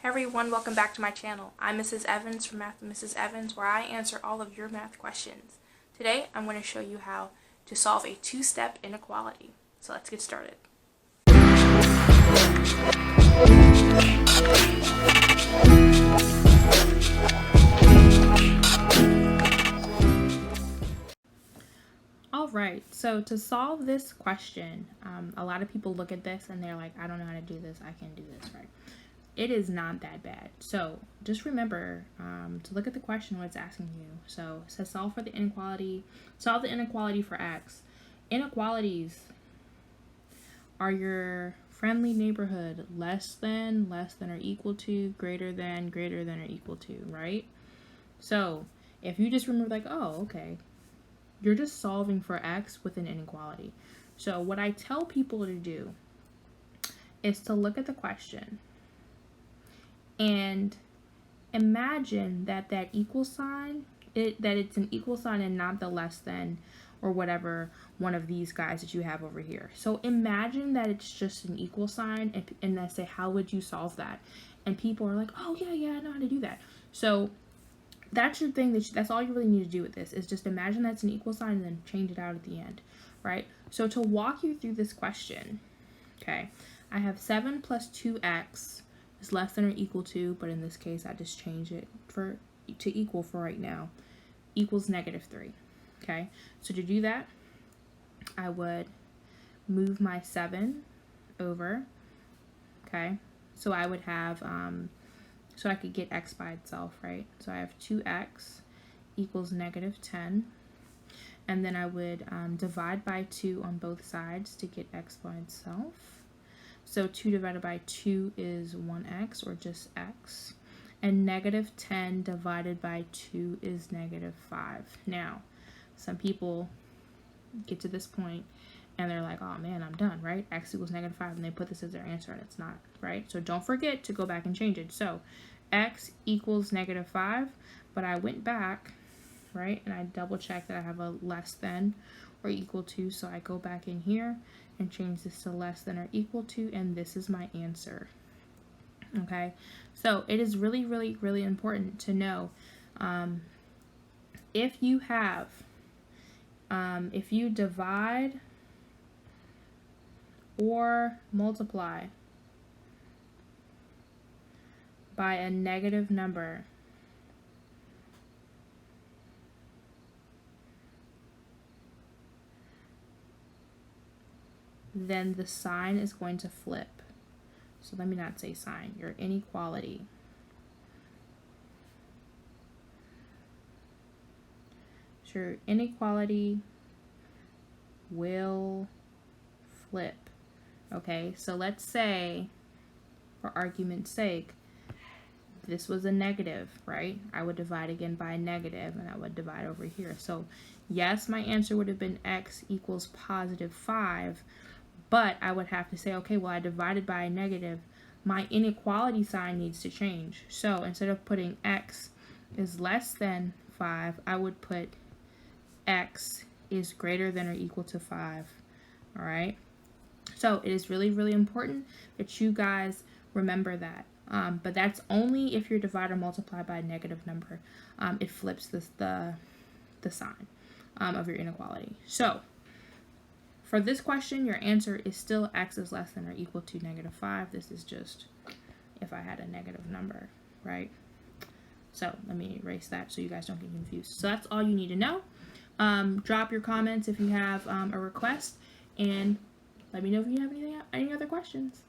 Hey everyone, welcome back to my channel. I'm Mrs. Evans from Math with Mrs. Evans, where I answer all of your math questions. Today, I'm going to show you how to solve a two-step inequality. So let's get started. Alright, so to solve this question, a lot of people look at this and they're like, I don't know how to do this, I can't do this, right? It is not that bad. So just remember to look at the question what it's asking you. So it says solve the inequality for x. Inequalities are your friendly neighborhood, less than or equal to, greater than or equal to, right? So if you just remember like, oh, okay, you're just solving for x with an inequality. So what I tell people to do is to look at the question and imagine that equal sign, that it's an equal sign and not the less than or whatever one of these guys that you have over here. So imagine that it's just an equal sign and I say, how would you solve that? And people are like, oh yeah, I know how to do that. So that's your thing, that's all you really need to do with this, is just imagine that's an equal sign and then change it out at the end, right? So to walk you through this question, okay, I have 7 plus 2x is less than or equal to, but in this case I just change it to equal for right now, equals -3. Okay, so to do that I would move my 7 over. Okay, so I would have so I could get x by itself, right? So I have 2x equals -10, and then I would divide by 2 on both sides to get x by itself. So 2 divided by 2 is 1x, or just x. And -10 divided by 2 is -5. Now, some people get to this point and they're like, oh man, I'm done, right? X equals -5, and they put this as their answer, and it's not, right? So don't forget to go back and change it. So x equals -5, but I went back, right, and I double checked that I have a less than or equal to, so I go back in here and change this to less than or equal to, and this is my answer. Okay, so it is really, really, really important to know if you have, if you divide or multiply by a negative number, then the sign is going to flip. So let me not say sign, your inequality. So your inequality will flip. Okay, so let's say, for argument's sake, this was a negative, right? I would divide again by a negative, and I would divide over here. So yes, my answer would have been x equals +5, but I would have to say, okay, well, I divided by a negative. My inequality sign needs to change. So instead of putting x is less than 5, I would put x is greater than or equal to 5. All right? So it is really, really important that you guys remember that. But that's only if you divide or multiply by a negative number. It flips the sign of your inequality. So for this question, your answer is still x is less than or equal to -5. This is just if I had a negative number, right? So let me erase that so you guys don't get confused. So that's all you need to know. Drop your comments if you have a request, and let me know if you have any other questions.